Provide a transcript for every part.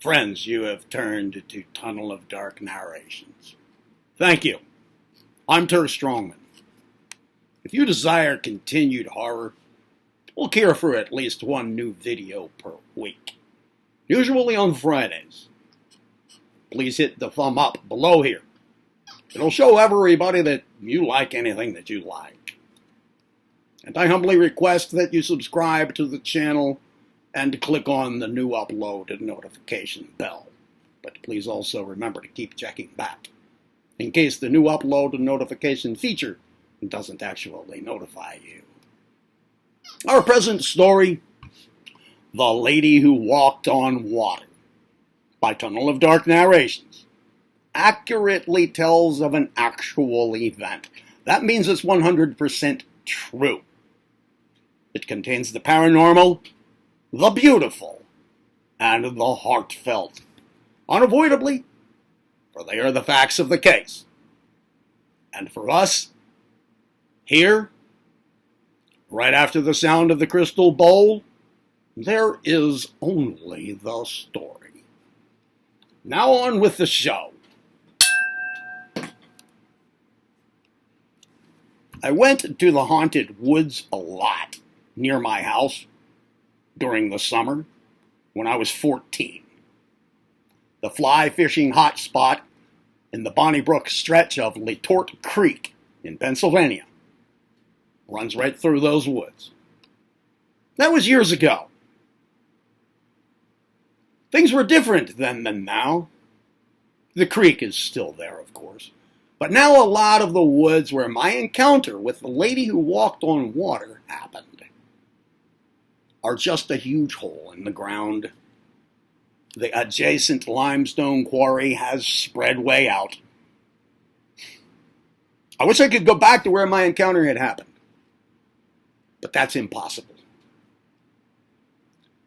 Friends, you have turned to Tunnel of Dark Narrations. Thank you. I'm Ter Strongman. If you desire continued horror, look here for at least one new video per week, usually on Fridays. Please hit the thumb up below here. It'll show everybody that you like anything that you like. And I humbly request that you subscribe to the channel and click on the new upload notification bell. But please also remember to keep checking back, in case the new upload notification feature doesn't actually notify you. Our present story, The Lady Who Walked on Water, by Tunnel of Dark Narrations, accurately tells of an actual event. That means it's 100% true. It contains the paranormal, the beautiful, and the heartfelt, unavoidably, for they are the facts of the case. And for us, here, right after the sound of the crystal bowl, there is only the story. Now on with the show. I went to the haunted woods a lot near my house during the summer when I was 14. The fly fishing hotspot in the Bonnybrook stretch of Letort Creek in Pennsylvania runs right through those woods. That was years ago. Things were different then than now. The creek is still there, of course, but now a lot of the woods where my encounter with the lady who walked on water happened are just a huge hole in the ground. The adjacent limestone quarry has spread way out. I wish I could go back to where my encounter had happened, but that's impossible.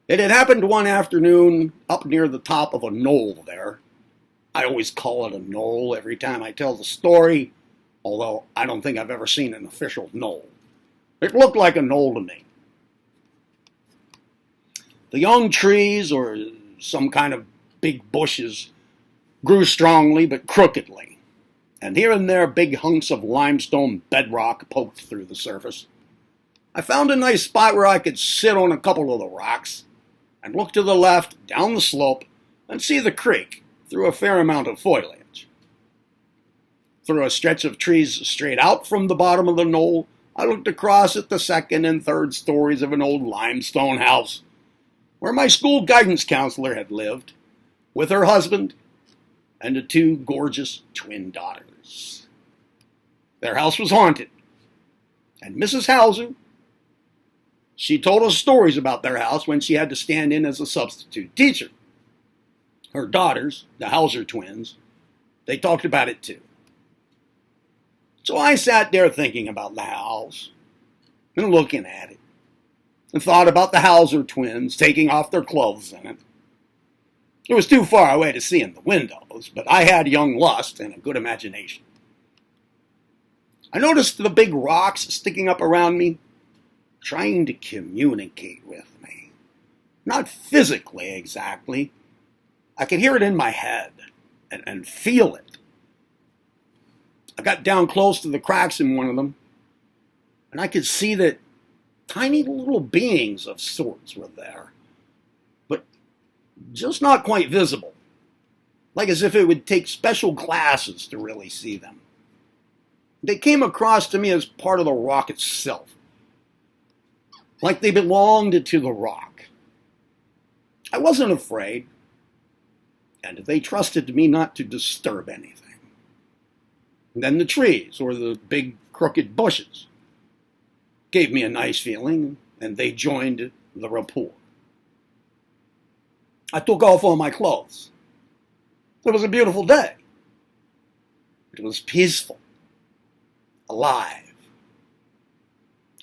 It had happened one afternoon up near the top of a knoll there. I always call it a knoll every time I tell the story, although I don't think I've ever seen an official knoll. It looked like a knoll to me. The young trees, or some kind of big bushes, grew strongly but crookedly, and here and there big hunks of limestone bedrock poked through the surface. I found a nice spot where I could sit on a couple of the rocks and look to the left, down the slope, and see the creek through a fair amount of foliage. Through a stretch of trees straight out from the bottom of the knoll, I looked across at the second and third stories of an old limestone house where my school guidance counselor had lived, with her husband and the two gorgeous twin daughters. Their house was haunted, and Mrs. Hauser, she told us stories about their house when she had to stand in as a substitute teacher. Her daughters, the Hauser twins, they talked about it too. So I sat there thinking about the house and looking at it, and thought about the Hauser twins taking off their clothes in it. It was too far away to see in the windows, but I had young lust and a good imagination. I noticed the big rocks sticking up around me, trying to communicate with me. Not physically exactly. I could hear it in my head and feel it. I got down close to the cracks in one of them, and I could see that tiny little beings of sorts were there, but just not quite visible, like as if it would take special glasses to really see them. They came across to me as part of the rock itself, like they belonged to the rock. I wasn't afraid, and they trusted me not to disturb anything. And then the trees, or the big crooked bushes, gave me a nice feeling, and they joined the rapport. I took off all my clothes It was a beautiful day. It was peaceful, alive.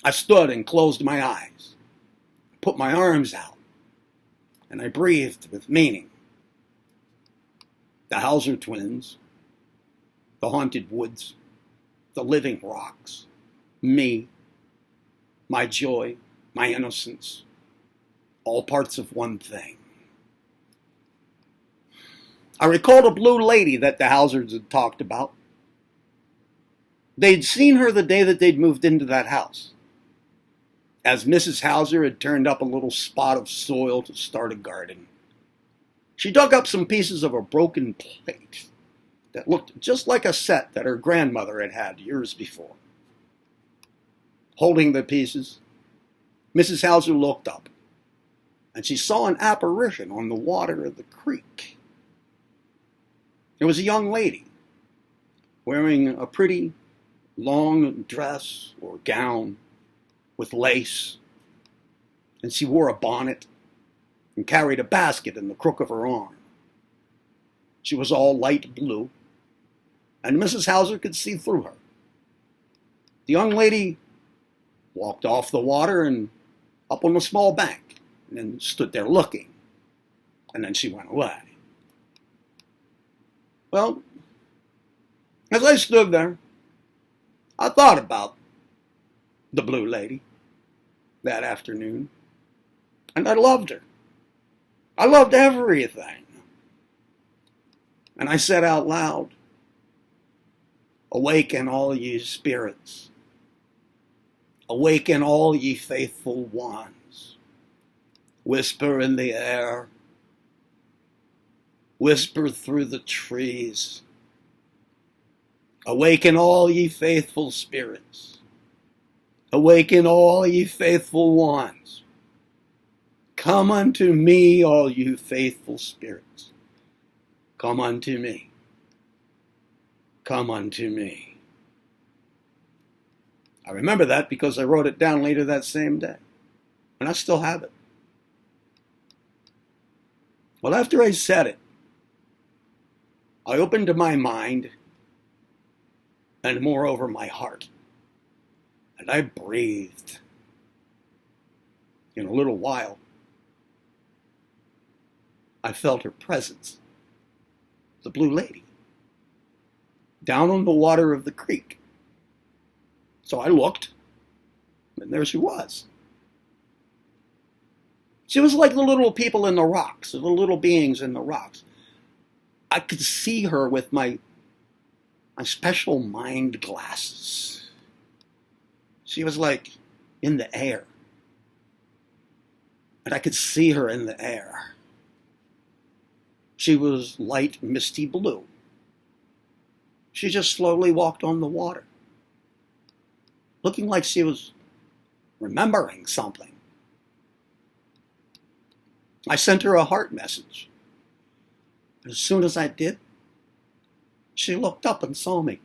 I stood and closed my eyes, put my arms out, and I breathed with meaning. The Hauser twins, the haunted woods, the living rocks, me, my joy, my innocence, all parts of one thing. I recalled a blue lady that the Hausers had talked about. They'd seen her the day that they'd moved into that house, as Mrs. Hauser had turned up a little spot of soil to start a garden. She dug up some pieces of a broken plate that looked just like a set that her grandmother had had years before. Holding the pieces, Mrs. Hauser looked up, and she saw an apparition on the water of the creek. It was a young lady wearing a pretty long dress or gown with lace, and she wore a bonnet and carried a basket in the crook of her arm. She was all light blue, and Mrs. Hauser could see through her. The young lady walked off the water and up on a small bank, and then stood there looking, and then she went away. Well, as I stood there, I thought about the blue lady that afternoon, and I loved her. I loved everything. And I said out loud, "Awaken all ye spirits. Awaken all ye faithful ones. Whisper in the air. Whisper through the trees. Awaken all ye faithful spirits. Awaken all ye faithful ones. Come unto me, all you faithful spirits. Come unto me. Come unto me." I remember that because I wrote it down later that same day, and I still have it. Well, after I said it, I opened to my mind and moreover my heart, and I breathed. In a little while, I felt her presence, the blue lady, down on the water of the creek. So I looked, and there she was. She was like the little people in the rocks, the little beings in the rocks. I could see her with my special mind glasses. She was like in the air. And I could see her in the air. She was light, misty blue. She just slowly walked on the water, looking like she was remembering something. I sent her a heart message. As soon as I did, she looked up and saw me.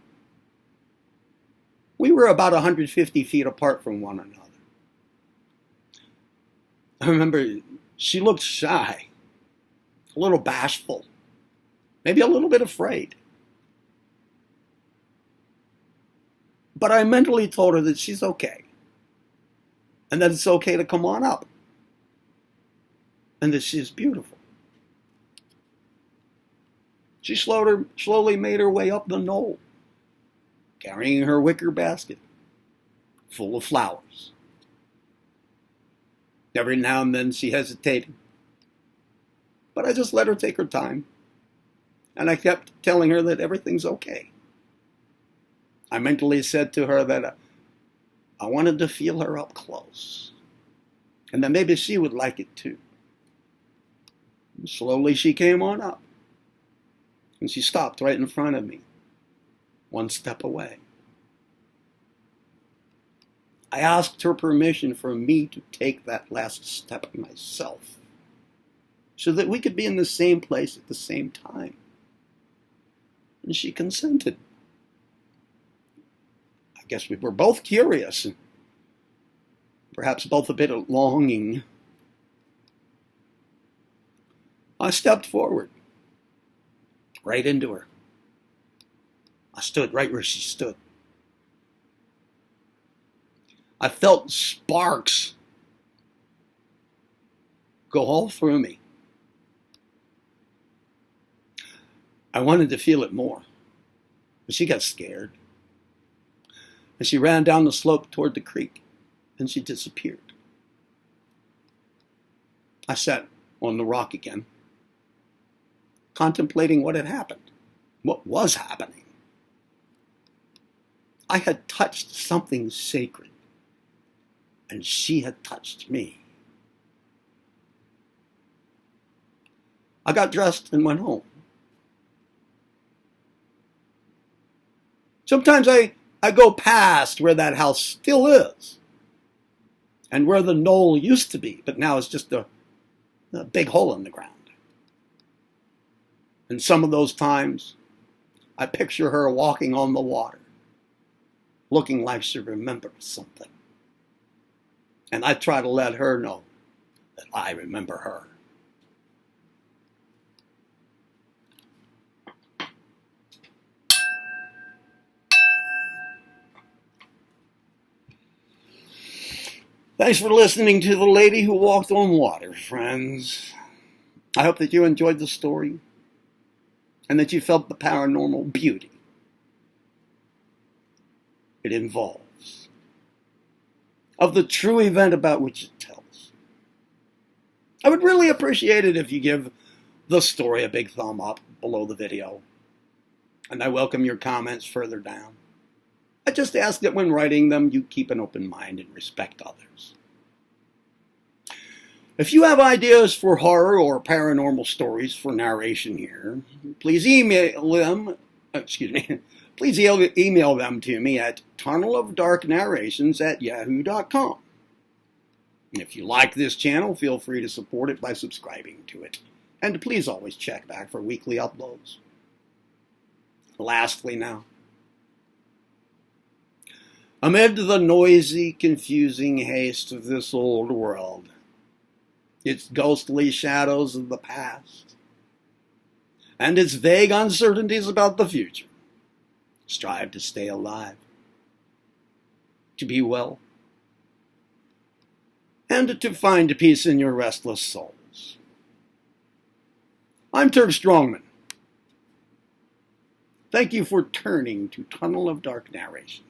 We were about 150 feet apart from one another. I remember she looked shy, a little bashful, maybe a little bit afraid. But I mentally told her that she's okay, and that it's okay to come on up, and that she's beautiful. She slowly made her way up the knoll, carrying her wicker basket full of flowers. Every now and then she hesitated, but I just let her take her time, and I kept telling her that everything's okay. I mentally said to her that I wanted to feel her up close, and that maybe she would like it too. And slowly she came on up, and she stopped right in front of me, one step away. I asked her permission for me to take that last step myself, so that we could be in the same place at the same time. And she consented. I guess we were both curious, and perhaps both a bit longing. I stepped forward, right into her. I stood right where she stood. I felt sparks go all through me. I wanted to feel it more, but she got scared. And she ran down the slope toward the creek, and she disappeared. I sat on the rock again, contemplating what had happened, what was happening. I had touched something sacred, and she had touched me. I got dressed and went home. Sometimes I go past where that house still is, and where the knoll used to be, but now it's just a big hole in the ground. And some of those times, I picture her walking on the water, looking like she remembers something. And I try to let her know that I remember her. Thanks for listening to The Lady Who Walked on Water, friends. I hope that you enjoyed the story and that you felt the paranormal beauty it involves, of the true event about which it tells. I would really appreciate it if you give the story a big thumb up below the video, and I welcome your comments further down. I just ask that when writing them, you keep an open mind and respect others. If you have ideas for horror or paranormal stories for narration here, please email them. Please email them to me at tunnelofdarknarrations@yahoo.com. And if you like this channel, feel free to support it by subscribing to it. And please always check back for weekly uploads. Lastly now, amid the noisy, confusing haste of this old world, its ghostly shadows of the past, and its vague uncertainties about the future, strive to stay alive, to be well, and to find peace in your restless souls. I'm Turk Strongman. Thank you for turning to Tunnel of Dark Narrations.